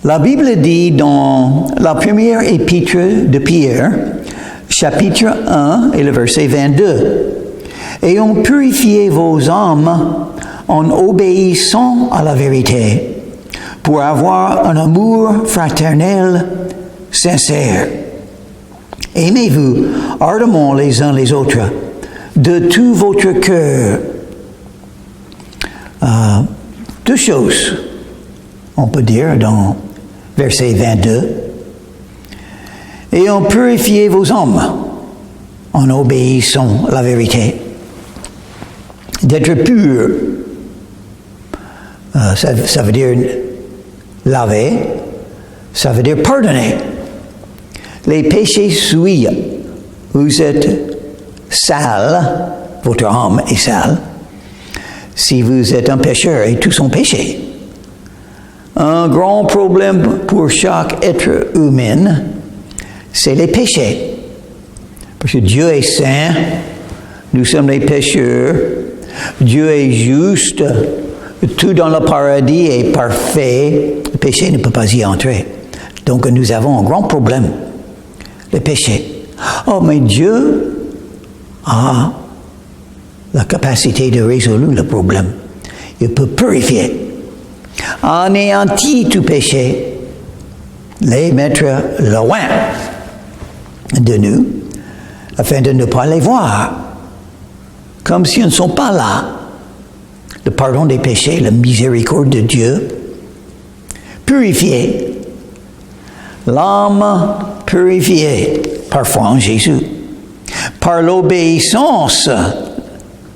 La Bible dit dans la première épître de Pierre, chapitre 1 et le verset 22, « Ayons purifié vos âmes en obéissant à la vérité, pour avoir un amour fraternel sincère. Aimez-vous ardemment les uns les autres, de tout votre cœur. » Deux choses, on peut dire dans verset 22. « Ayons purifié vos âmes en obéissant à la vérité. » D'être pur, ça veut dire laver, ça veut dire pardonner. Les péchés souillent. Vous êtes sale, votre âme est sale, si vous êtes un pécheur et tous sont péchés. Un grand problème pour chaque être humain, c'est les péchés. Parce que Dieu est saint, nous sommes les pécheurs, Dieu est juste, tout dans le paradis est parfait, le péché ne peut pas y entrer. Donc nous avons un grand problème, le péché. Oh, mais Dieu a la capacité de résoudre le problème. Il peut purifier, anéantir tout péché, les mettre loin de nous, afin de ne pas les voir, comme s'ils ne sont pas là. Le pardon des péchés, la miséricorde de Dieu, purifier, l'âme purifiée, parfois en Jésus, par l'obéissance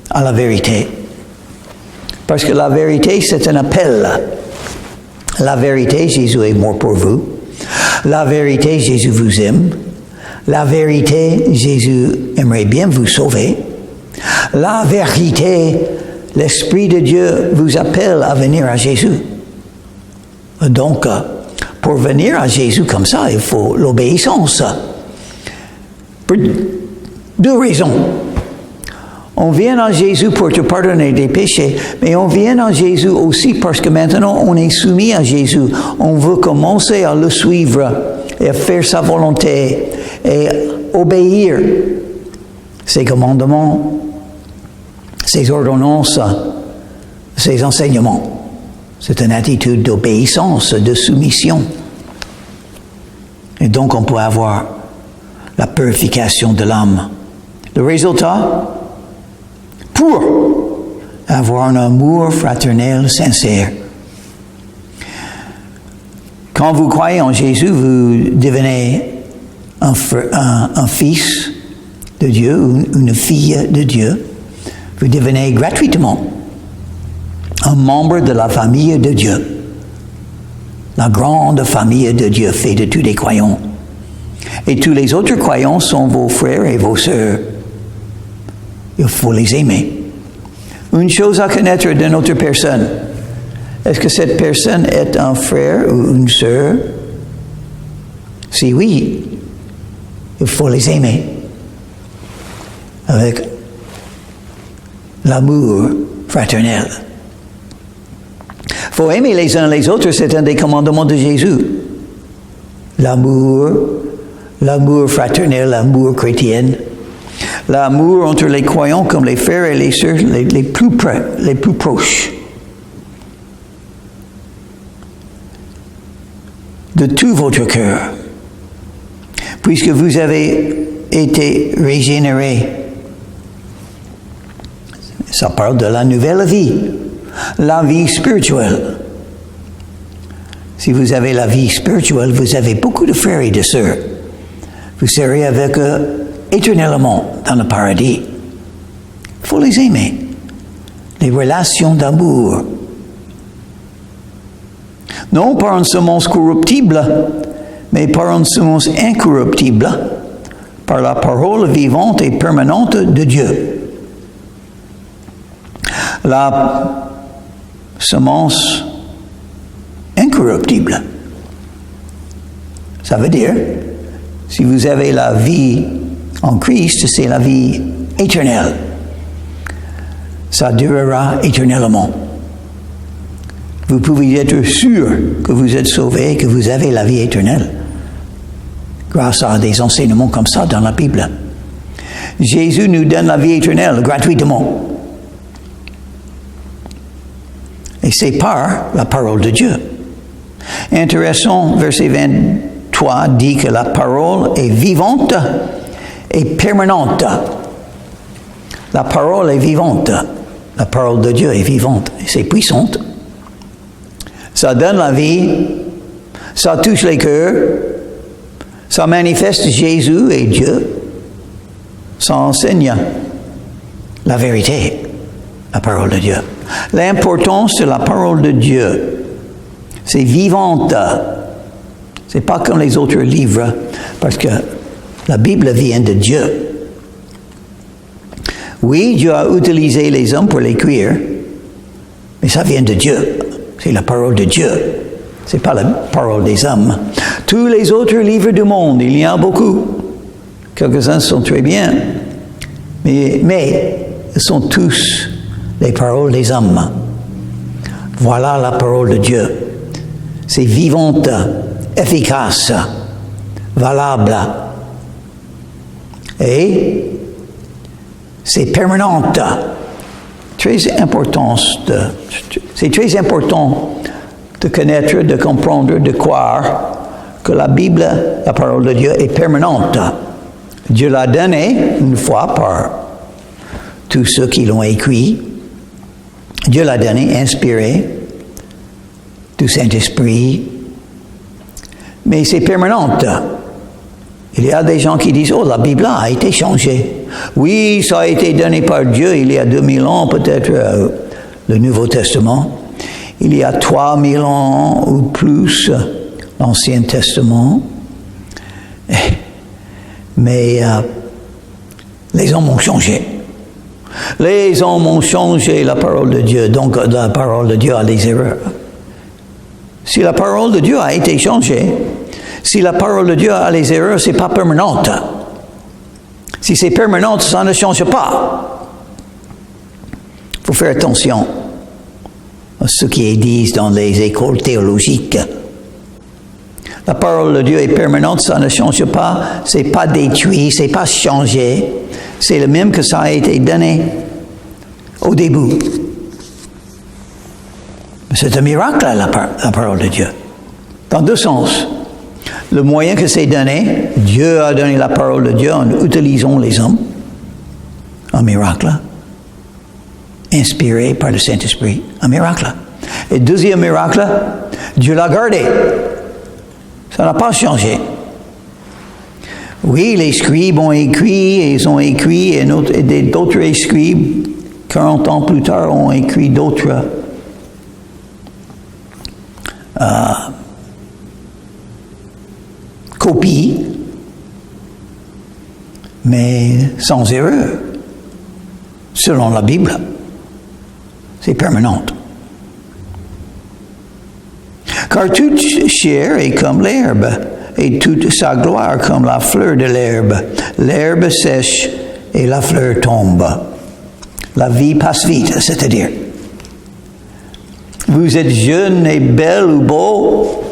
à la vérité. Parce que la vérité, c'est un appel. La vérité, Jésus est mort pour vous. La vérité, Jésus vous aime. La vérité, Jésus aimerait bien vous sauver. La vérité, l'Esprit de Dieu vous appelle à venir à Jésus. Donc, pour venir à Jésus comme ça, il faut l'obéissance. Pour deux raisons. On vient à Jésus pour te pardonner des péchés, mais on vient à Jésus aussi parce que maintenant on est soumis à Jésus. On veut commencer à le suivre et à faire sa volonté et obéir ses commandements, ses ordonnances, ses enseignements. C'est une attitude d'obéissance, de soumission. Et donc on peut avoir la purification de l'âme. Le résultat, pour avoir un amour fraternel sincère. Quand vous croyez en Jésus, vous devenez un fils de Dieu, une fille de Dieu. Vous devenez gratuitement un membre de la famille de Dieu. La grande famille de Dieu faite de tous les croyants. Et tous les autres croyants sont vos frères et vos sœurs. Il faut les aimer. Une chose à connaître de notre personne. Est-ce que cette personne est un frère ou une sœur? Si oui, il faut les aimer. Avec l'amour fraternel. Il faut aimer les uns les autres, c'est un des commandements de Jésus. L'amour fraternel, l'amour chrétien. L'amour entre les croyants comme les frères et les sœurs les plus près, les plus proches. De tout votre cœur. Puisque vous avez été régénérés. Ça parle de la nouvelle vie. La vie spirituelle. Si vous avez la vie spirituelle, vous avez beaucoup de frères et de sœurs. Vous serez avec eux éternellement dans le paradis. Il faut les aimer. Les relations d'amour. Non par une semence corruptible, mais par une semence incorruptible, par la parole vivante et permanente de Dieu. La semence incorruptible. Ça veut dire, si vous avez la vie en Christ, c'est la vie éternelle. Ça durera éternellement. vous pouvez être sûr que vous êtes sauvé, que vous avez la vie éternelle, grâce à des enseignements comme ça dans la Bible. Jésus nous donne la vie éternelle gratuitement. Et c'est par la parole de Dieu. Intéressant, verset 23 dit que la parole est vivante et permanente. La parole est vivante. La parole de Dieu est vivante. Et c'est puissante. Ça donne la vie. Ça touche les cœurs. Ça manifeste Jésus et Dieu. Ça enseigne la vérité. La parole de Dieu. L'importance de la parole de Dieu, c'est vivante. C'est pas comme les autres livres, parce que la Bible vient de Dieu. Oui, Dieu a utilisé les hommes pour l'écrire, mais ça vient de Dieu. C'est la parole de Dieu. C'est pas la parole des hommes. Tous les autres livres du monde, il y en a beaucoup. Quelques-uns sont très bien, mais ils sont tous les paroles des hommes. Voilà la parole de Dieu. C'est vivante, efficace, valable. Et c'est permanente. C'est très important de connaître, de comprendre, de croire que la Bible, la parole de Dieu, est permanente. Dieu l'a donnée une fois par tous ceux qui l'ont écrit. Dieu l'a donné, inspiré du Saint-Esprit. Mais c'est permanente. Il y a des gens qui disent, oh, la Bible a été changée. Oui, ça a été donné par Dieu il y a 2000 ans, peut-être le Nouveau Testament. Il y a 3000 ans ou plus, l'Ancien Testament. Mais les hommes ont changé. Les hommes ont changé la parole de Dieu, donc la parole de Dieu a des erreurs. Si la parole de Dieu a été changée, si la parole de Dieu a les erreurs, c'est pas permanente. Si c'est permanente, ça ne change pas. Il faut faire attention à ce qui est dit dans les écoles théologiques. La parole de Dieu est permanente, ça ne change pas, c'est pas détruit, c'est pas changé. C'est le même que ça a été donné au début. C'est un miracle, la parole de Dieu. Dans deux sens. Le moyen que c'est donné, Dieu a donné la parole de Dieu en utilisant les hommes. Un miracle. Inspiré par le Saint-Esprit. Un miracle. Et deuxième miracle, Dieu l'a gardé. Ça n'a pas changé. Oui, les scribes ont écrit, et ils ont écrit, et d'autres scribes, 40 ans plus tard, ont écrit d'autres copies, mais sans erreur, selon la Bible. C'est permanent. Car toute chair est comme l'herbe, et toute sa gloire comme la fleur de l'herbe. L'herbe sèche et la fleur tombe. La vie passe vite, c'est-à-dire, vous êtes jeune et belle ou beau,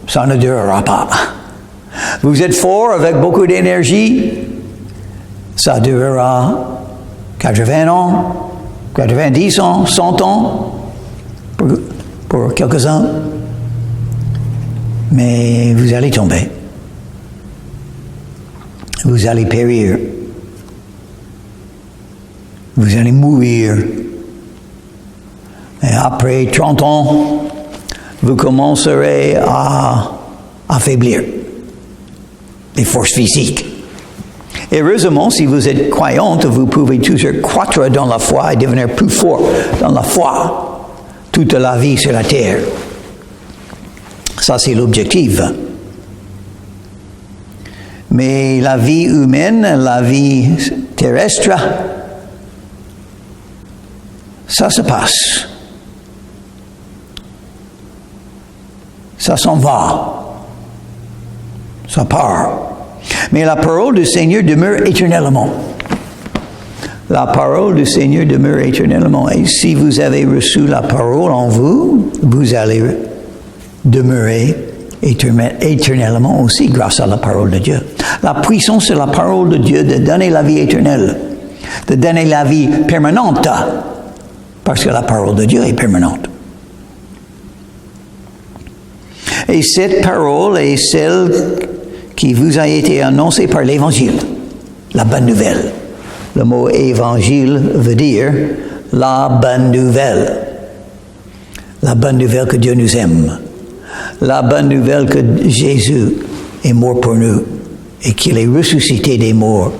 ça ne durera pas. Vous êtes fort avec beaucoup d'énergie, ça durera 80 ans, 90 ans, 100 ans, pour quelques-uns. Mais vous allez tomber. Vous allez périr. Vous allez mourir. Et après 30 ans, vous commencerez à affaiblir les forces physiques. Heureusement, si vous êtes croyante, vous pouvez toujours croître dans la foi et devenir plus fort dans la foi toute la vie sur la terre. Ça, c'est l'objectif. Mais la vie humaine, la vie terrestre, ça se passe. Ça s'en va. Ça part. Mais la parole du Seigneur demeure éternellement. La parole du Seigneur demeure éternellement. Et si vous avez reçu la parole en vous, vous allez demeurer éternellement aussi grâce à la parole de Dieu. La puissance de la parole de Dieu de donner la vie éternelle, de donner la vie permanente, parce que la parole de Dieu est permanente. Et cette parole est celle qui vous a été annoncée par l'Évangile, la bonne nouvelle. Le mot évangile veut dire la bonne nouvelle. La bonne nouvelle que Dieu nous aime. La bonne nouvelle que Jésus est mort pour nous et qu'il est ressuscité des morts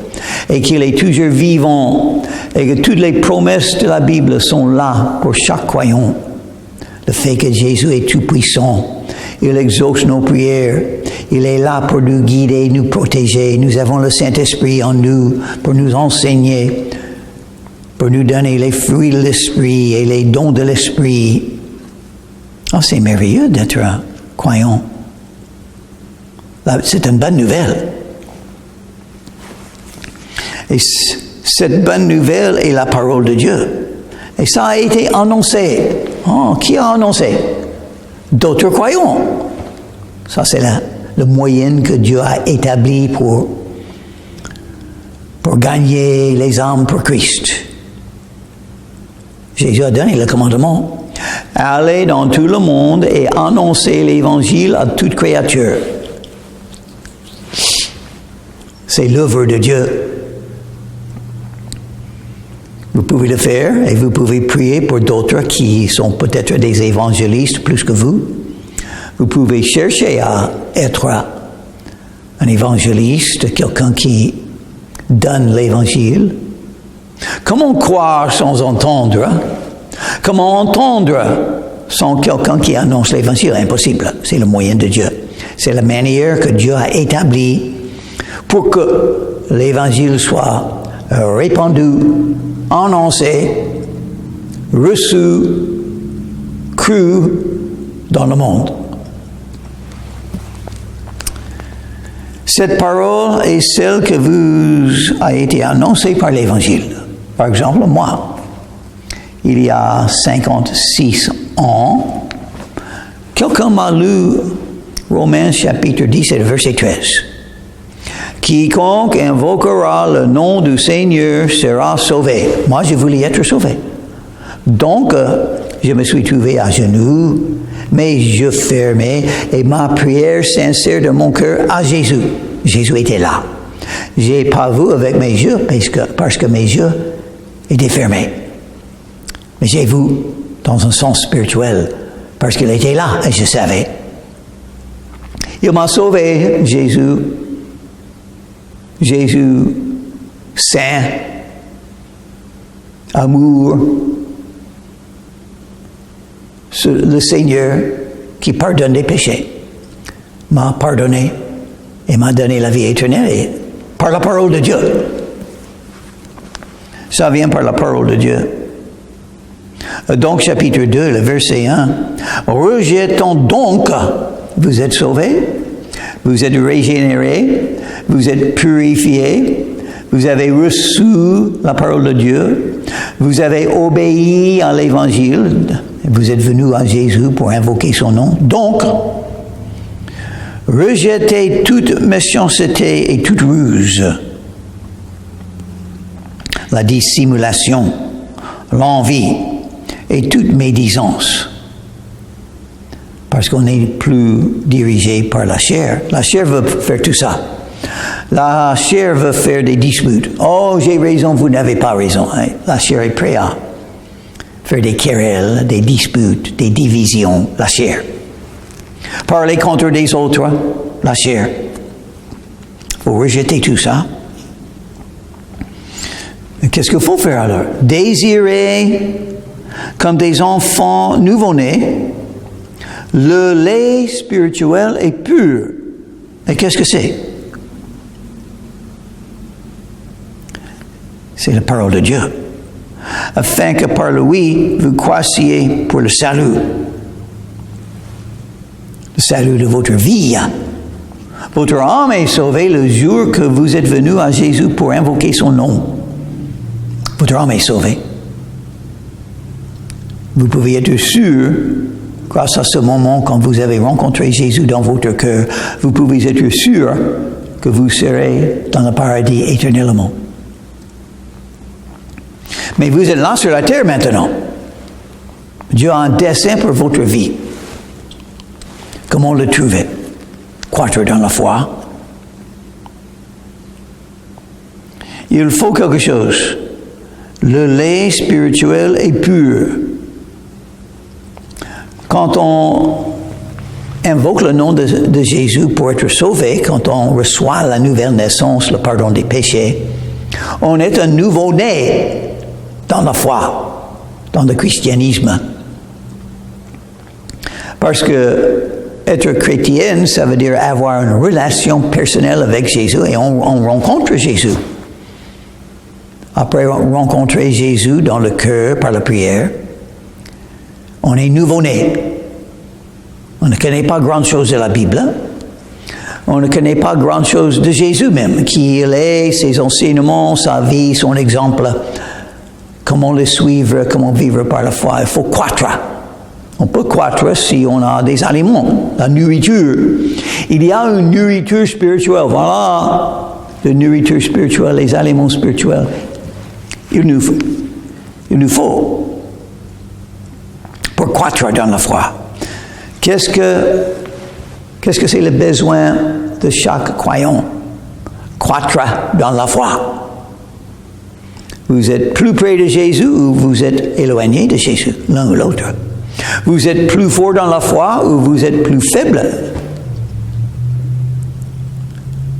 et qu'il est toujours vivant et que toutes les promesses de la Bible sont là pour chaque croyant. Le fait que Jésus est tout-puissant, il exauce nos prières, il est là pour nous guider, nous protéger. Nous avons le Saint-Esprit en nous pour nous enseigner, pour nous donner les fruits de l'Esprit et les dons de l'Esprit. Oh, c'est merveilleux d'être un croyant. C'est une bonne nouvelle. Et cette bonne nouvelle est la parole de Dieu. Et ça a été annoncé. Oh, qui a annoncé? D'autres croyants. Ça, c'est le moyen que Dieu a établi pour gagner les âmes pour Christ. Jésus a donné le commandement. Allez dans tout le monde et annoncez l'Évangile à toute créature. C'est l'œuvre de Dieu. Vous pouvez le faire et vous pouvez prier pour d'autres qui sont peut-être des évangélistes plus que vous. Vous pouvez chercher à être un évangéliste, quelqu'un qui donne l'Évangile. Comment croire sans entendre? Comment entendre sans quelqu'un qui annonce l'Évangile? Impossible. C'est le moyen de Dieu. C'est la manière que Dieu a établie pour que l'Évangile soit répandu, annoncé, reçu, cru dans le monde. Cette parole est celle que vous a été annoncée par l'Évangile. Par exemple, moi, il y a 56 ans, quelqu'un m'a lu Romains chapitre 10 et verset 13. Quiconque invoquera le nom du Seigneur sera sauvé. Moi, je voulais être sauvé. Donc, je me suis trouvé à genoux, mes yeux fermés et ma prière sincère de mon cœur à Jésus. Jésus était là. J'ai pas vu avec mes yeux parce que mes yeux étaient fermés. Mais j'ai vu dans un sens spirituel parce qu'il était là et je savais. Il m'a sauvé, Jésus. Jésus, saint, amour, le Seigneur qui pardonne les péchés, m'a pardonné et m'a donné la vie éternelle par la parole de Dieu. Ça vient par la parole de Dieu. Donc, chapitre 2, le verset 1. Rejetons donc, vous êtes sauvés, vous êtes régénérés, vous êtes purifiés, vous avez reçu la parole de Dieu, vous avez obéi à l'Évangile, vous êtes venus à Jésus pour invoquer son nom. Donc, rejetez toute méchanceté et toute ruse, la dissimulation, l'envie et toute médisance. Parce qu'on n'est plus dirigé par la chair. La chair veut faire tout ça. La chair veut faire des disputes. Oh, j'ai raison, vous n'avez pas raison. La chair est prête à faire des querelles, des disputes, des divisions. La chair. Parler contre des autres. La chair. Il faut rejeter tout ça. Qu'est-ce qu'il faut faire alors? Désirer comme des enfants nouveau-nés le lait spirituel est pur. Et qu'est-ce que c'est? C'est la parole de Dieu. Afin que par lui, vous croissiez pour le salut. Le salut de votre vie. Votre âme est sauvée le jour que vous êtes venus à Jésus pour invoquer son nom. votre âme est sauvée. Vous pouvez être sûr, grâce à ce moment quand vous avez rencontré Jésus dans votre cœur, vous pouvez être sûr que vous serez dans le paradis éternellement. Mais vous êtes là sur la terre maintenant. Dieu a un dessein pour votre vie. Comment le trouver? Croître dans la foi. Il faut quelque chose. Le lait spirituel est pur. Quand on invoque le nom de Jésus pour être sauvé, quand on reçoit la nouvelle naissance, le pardon des péchés, on est un nouveau-né dans la foi, dans le christianisme. Parce que être chrétien, ça veut dire avoir une relation personnelle avec Jésus et on rencontre Jésus. Après rencontrer Jésus dans le cœur par la prière, on est nouveau-né. On ne connaît pas grand-chose de la Bible. On ne connaît pas grand-chose de Jésus même, qui il est, ses enseignements, sa vie, son exemple. Comment le suivre, comment vivre par la foi. Il faut croître. On peut croître si on a des aliments, la nourriture. Il y a une nourriture spirituelle. Voilà, la nourriture spirituelle, les aliments spirituels. Il nous faut pour croître dans la foi. Qu'est-ce que c'est le besoin de chaque croyant? Croître dans la foi. Vous êtes plus près de Jésus ou vous êtes éloigné de Jésus, l'un ou l'autre. Vous êtes plus fort dans la foi ou vous êtes plus faible.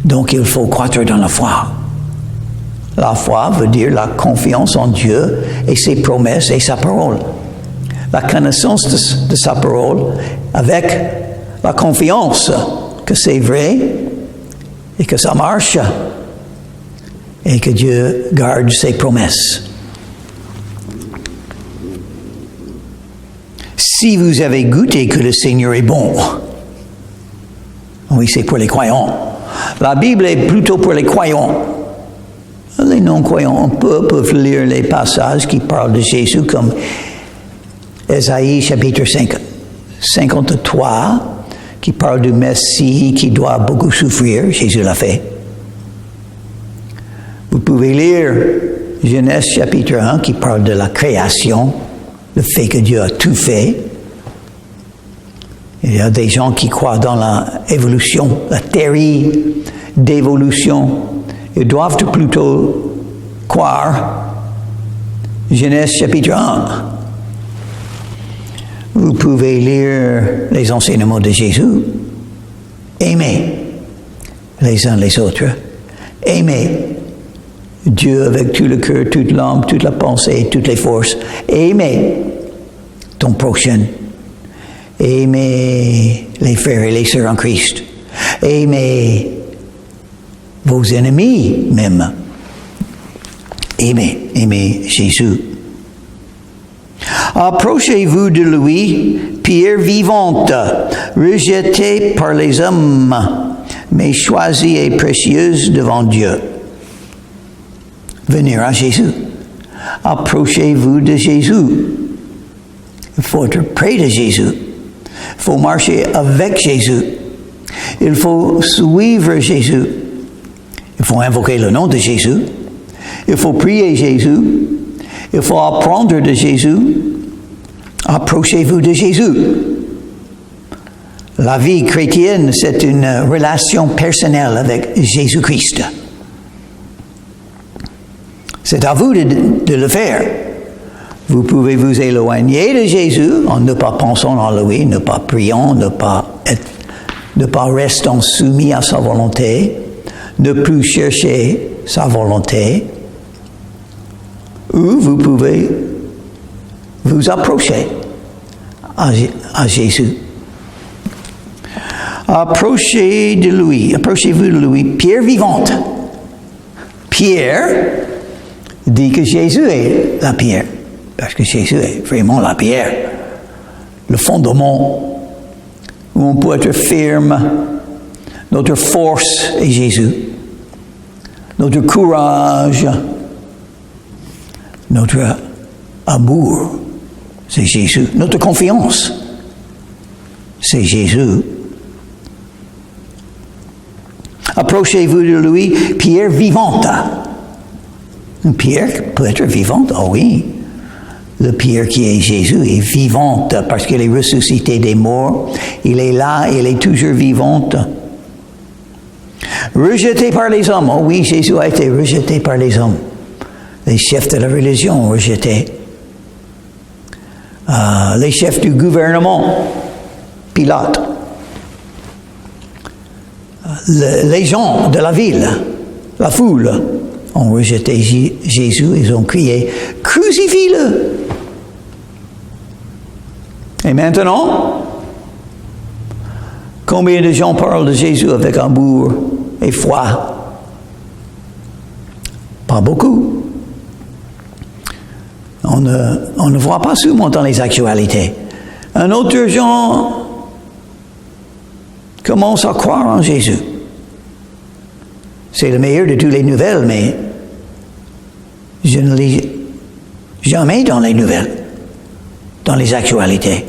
Donc il faut croître dans la foi. La foi veut dire la confiance en Dieu et ses promesses et sa parole. La connaissance de sa parole avec la confiance que c'est vrai et que ça marche et que Dieu garde ses promesses. Si vous avez goûté que le Seigneur est bon, oui, c'est pour les croyants. La Bible est plutôt pour les croyants. Les non-croyants peuvent lire les passages qui parlent de Jésus comme Ésaïe chapitre 53, qui parle du Messie qui doit beaucoup souffrir. Jésus l'a fait. Vous pouvez lire Genèse chapitre 1 qui parle de la création, le fait que Dieu a tout fait. Il y a des gens qui croient dans l'évolution, la théorie d'évolution. Ils doivent plutôt croire Genèse chapitre 1. Vous pouvez lire les enseignements de Jésus. Aimez les uns les autres. Aimez Dieu avec tout le cœur, toute l'âme, toute la pensée, toutes les forces. Aimez ton prochain. Aimez les frères et les sœurs en Christ. Aimez vos ennemis même. Aimez Jésus. Approchez-vous de lui, pierre vivante, rejetée par les hommes, mais choisie et précieuse devant Dieu. Venir à Jésus. Approchez-vous de Jésus. Il faut être près de Jésus. Il faut marcher avec Jésus. Il faut suivre Jésus. Il faut invoquer le nom de Jésus. Il faut prier Jésus. Il faut apprendre de Jésus. Approchez-vous de Jésus. La vie chrétienne, c'est une relation personnelle avec Jésus-Christ. C'est à vous de le faire. Vous pouvez vous éloigner de Jésus en ne pas pensant en lui, ne pas priant, ne pas restant soumis à sa volonté, ne plus chercher sa volonté. Ou vous pouvez vous approcher à Jésus. Approchez-vous de lui, pierre vivante. Pierre dit que Jésus est la pierre, parce que Jésus est vraiment la pierre, le fondement où on peut être ferme. Notre force est Jésus. Notre courage, Notre amour, c'est Jésus. Notre confiance, c'est Jésus. Approchez-vous de lui, pierre vivante. Une pierre peut être vivante, oh oui. Le pierre qui est Jésus est vivante parce qu'il est ressuscité des morts. Il est là, il est toujours vivante. Rejeté par les hommes. Oh oui, Jésus a été rejeté par les hommes. Les chefs de la religion ont rejeté. Les chefs du gouvernement, Pilate. Les gens de la ville, la foule, ont rejeté Jésus. Ils ont crié, crucifie-le! Et maintenant, combien de gens parlent de Jésus avec amour et foi? Pas beaucoup. On ne voit pas souvent dans les actualités. Un autre genre commence à croire en Jésus. C'est le meilleur de toutes les nouvelles, mais je ne lis jamais dans les nouvelles, dans les actualités.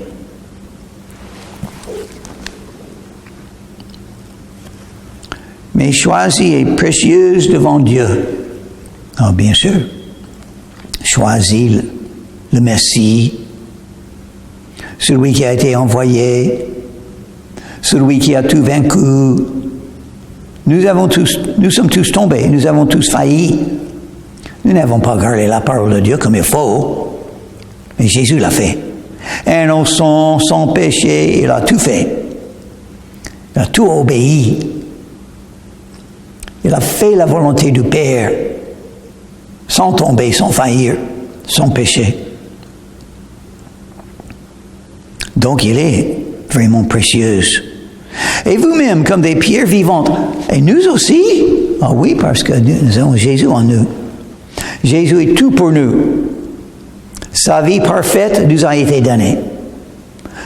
Mais choisie et précieuse devant Dieu. Ah, bien sûr. Choisis le Messie, celui qui a été envoyé, celui qui a tout vaincu. Nous sommes tous tombés, nous avons tous failli. Nous n'avons pas gardé la parole de Dieu comme il faut, mais Jésus l'a fait. Innocent, sans péché, il a tout fait. Il a tout obéi. Il a fait la volonté du Père, sans tomber, sans faillir, sans péché. Donc il est vraiment précieux. Et vous-même, comme des pierres vivantes, et nous aussi, ah oui, parce que nous avons Jésus en nous. Jésus est tout pour nous. Sa vie parfaite nous a été donnée.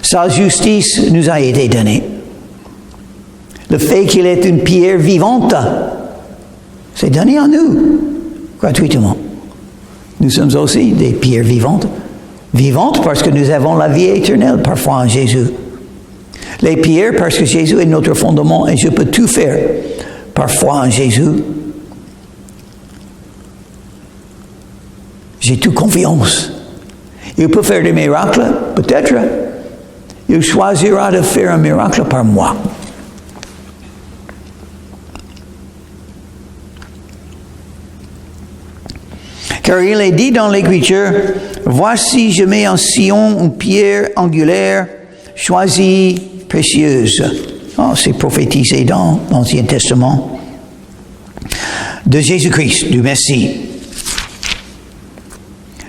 Sa justice nous a été donnée. Le fait qu'il est une pierre vivante, c'est donné à nous, gratuitement. Nous sommes aussi des pierres vivantes. Vivantes parce que nous avons la vie éternelle parfois en Jésus. Les pierres parce que Jésus est notre fondement et je peux tout faire parfois en Jésus. J'ai toute confiance. Il peut faire des miracles, peut-être. Il choisira de faire un miracle par moi. Car il est dit dans l'Écriture, « Voici, je mets en Sion une pierre angulaire, choisie, précieuse. » Oh, c'est prophétisé dans l'Ancien Testament. De Jésus-Christ, du Messie.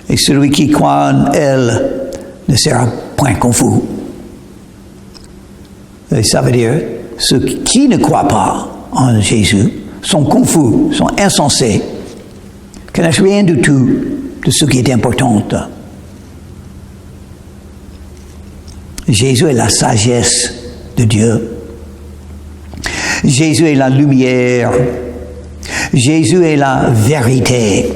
Et celui qui croit en elle ne sera point confus. Et ça veut dire, ceux qui ne croient pas en Jésus sont confus, sont insensés, connaissent rien du tout de ce qui est important. Jésus est la sagesse de Dieu. Jésus est la lumière. Jésus est la vérité.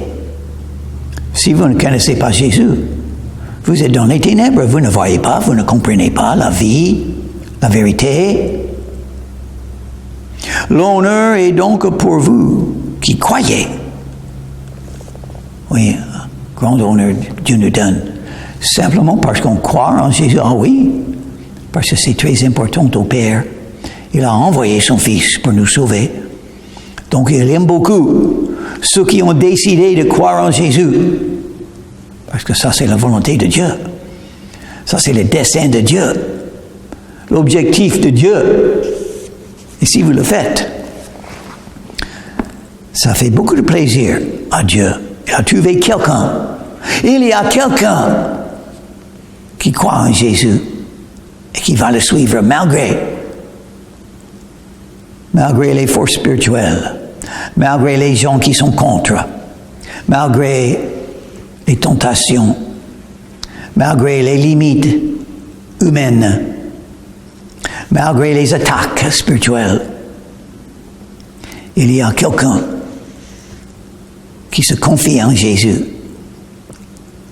Si vous ne connaissez pas Jésus, vous êtes dans les ténèbres, vous ne voyez pas, vous ne comprenez pas la vie, la vérité. L'honneur est donc pour vous qui croyez. Oui, grand honneur Dieu nous donne. Simplement parce qu'on croit en Jésus. Ah oui, parce que c'est très important au Père. Il a envoyé son Fils pour nous sauver. Donc il aime beaucoup ceux qui ont décidé de croire en Jésus. Parce que ça, c'est la volonté de Dieu. Ça, c'est le dessein de Dieu. L'objectif de Dieu. Et si vous le faites, ça fait beaucoup de plaisir à Dieu. Il a trouvé quelqu'un. Il y a quelqu'un qui croit en Jésus et qui va le suivre malgré les forces spirituelles, malgré les gens qui sont contre, malgré les tentations, malgré les limites humaines, malgré les attaques spirituelles. Il y a quelqu'un qui se confie en Jésus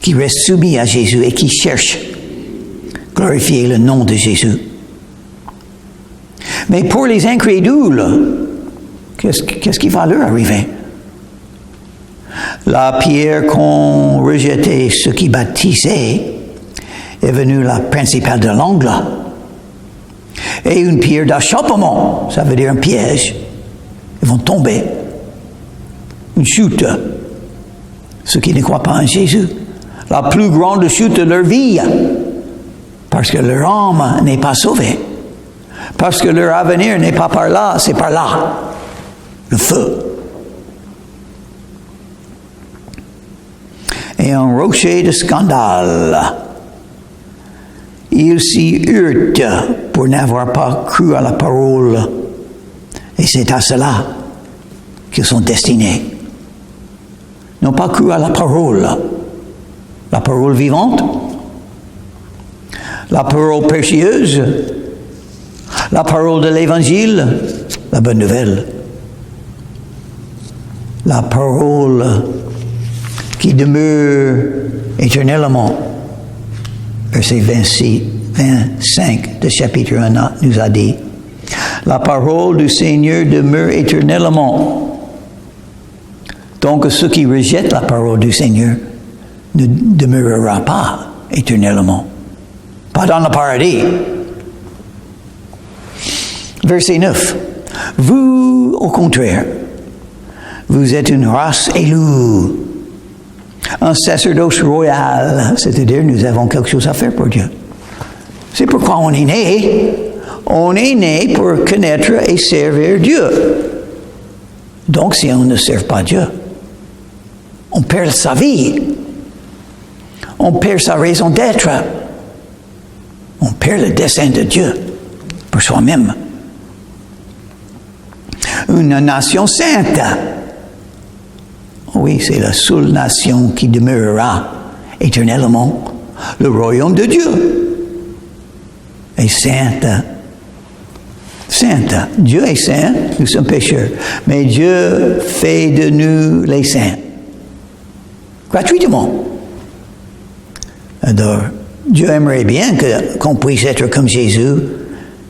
qui restent soumis à Jésus et qui cherchent à glorifier le nom de Jésus. Mais pour les incrédules, qu'est-ce qui va leur arriver? La pierre qu'ont rejetée ceux qui baptisaient est venue la principale de l'angle. Et une pierre d'achoppement, ça veut dire un piège. Ils vont tomber. Une chute. Ceux qui ne croient pas en Jésus. La plus grande chute de leur vie. Parce que leur âme n'est pas sauvée. Parce que leur avenir n'est pas par là, c'est par là. Le feu. Et un rocher de scandale. Ils s'y heurtent pour n'avoir pas cru à la parole. Et c'est à cela qu'ils sont destinés. N'ont pas cru à la parole vivante, la parole précieuse, la parole de l'Évangile, la bonne nouvelle, la parole qui demeure éternellement. Verset 25 de chapitre 1 nous a dit, la parole du Seigneur demeure éternellement. Donc, ceux qui rejettent la parole du Seigneur ne demeurera pas éternellement. Pas dans le paradis. Verset 9. Vous, au contraire, vous êtes une race élue, un sacerdoce royal, c'est-à-dire nous avons quelque chose à faire pour Dieu. C'est pourquoi on est né. On est né pour connaître et servir Dieu. Donc, si on ne sert pas Dieu, on perd sa vie. On perd sa raison d'être. On perd le dessein de Dieu pour soi-même. Une nation sainte. Oui, c'est la seule nation qui demeurera éternellement. Le royaume de Dieu est sainte. Sainte. Dieu est saint, nous sommes pécheurs. Mais Dieu fait de nous les saints. Gratuitement. Alors, Dieu aimerait bien qu'on puisse être comme Jésus,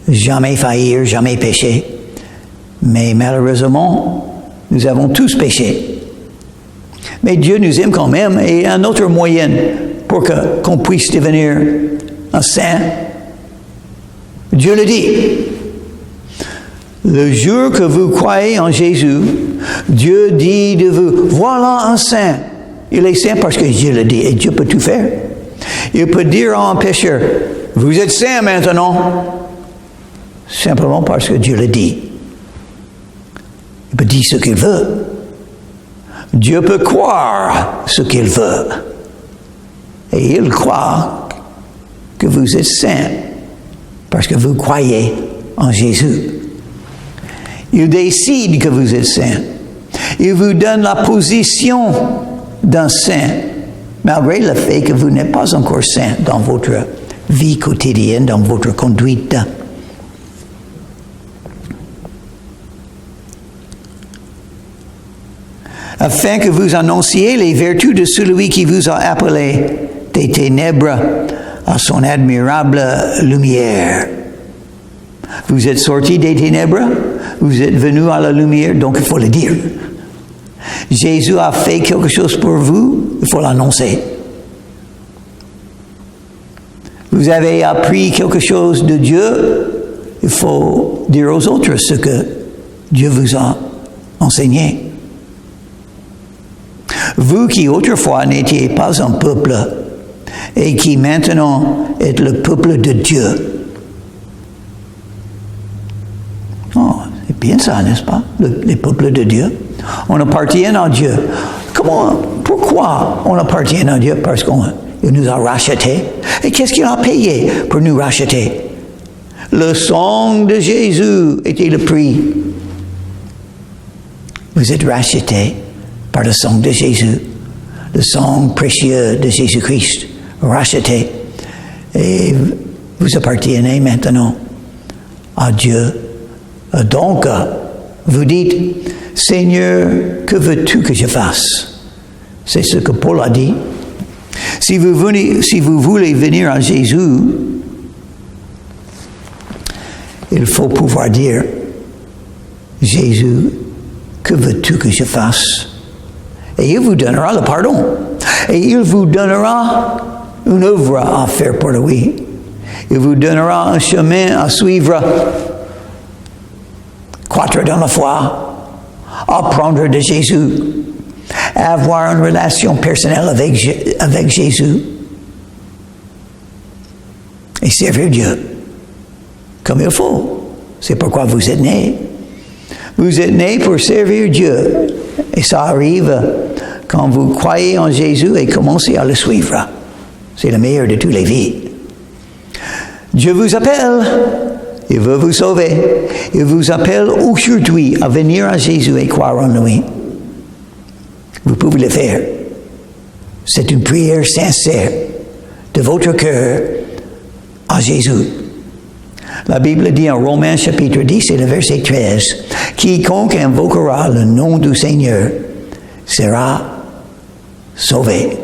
jamais faillir, jamais pécher. Mais malheureusement, nous avons tous péché. Mais Dieu nous aime quand même et il y a un autre moyen pour qu'on puisse devenir un saint. Dieu le dit. Le jour que vous croyez en Jésus, Dieu dit de vous, voilà un saint. Il est saint parce que Dieu le dit et Dieu peut tout faire. Il peut dire à un pécheur, vous êtes saint maintenant. Simplement parce que Dieu le dit. Il peut dire ce qu'il veut. Dieu peut croire ce qu'il veut. Et il croit que vous êtes saint parce que vous croyez en Jésus. Il décide que vous êtes saint. Il vous donne la position d'un saint, malgré le fait que vous n'êtes pas encore saint dans votre vie quotidienne, dans votre conduite. Afin que vous annonciez les vertus de celui qui vous a appelé des ténèbres à son admirable lumière. Vous êtes sortis des ténèbres, vous êtes venus à la lumière, donc il faut le dire. Jésus a fait quelque chose pour vous, il faut l'annoncer. Vous avez appris quelque chose de Dieu, il faut dire aux autres ce que Dieu vous a enseigné. Vous qui autrefois n'étiez pas un peuple et qui maintenant êtes le peuple de Dieu. Oh, c'est bien ça, n'est-ce pas? Les peuples de Dieu. On appartient à Dieu. Pourquoi on appartient à Dieu? Parce qu'il nous a rachetés. Et qu'est-ce qu'il a payé pour nous racheter? Le sang de Jésus était le prix. Vous êtes rachetés par le sang de Jésus, le sang précieux de Jésus-Christ, racheté. Et vous appartenez maintenant à Dieu. Donc, vous dites, Seigneur, que veux-tu que je fasse? C'est ce que Paul a dit. Si vous voulez venir à Jésus, il faut pouvoir dire, Jésus, que veux-tu que je fasse? Et il vous donnera le pardon. Et il vous donnera une œuvre à faire pour lui. Il vous donnera un chemin à suivre. Croître dans la foi, apprendre de Jésus, avoir une relation personnelle avec Jésus et servir Dieu comme il faut. C'est pourquoi vous êtes nés. Vous êtes nés pour servir Dieu. Et ça arrive quand vous croyez en Jésus et commencez à le suivre. C'est le meilleur de toutes les vies. Dieu vous appelle. Il veut vous sauver. Il vous appelle aujourd'hui à venir à Jésus et croire en lui. Vous pouvez le faire. C'est une prière sincère de votre cœur à Jésus. La Bible dit en Romains chapitre 10 et le verset 13, « Quiconque invoquera le nom du Seigneur sera sauvé. »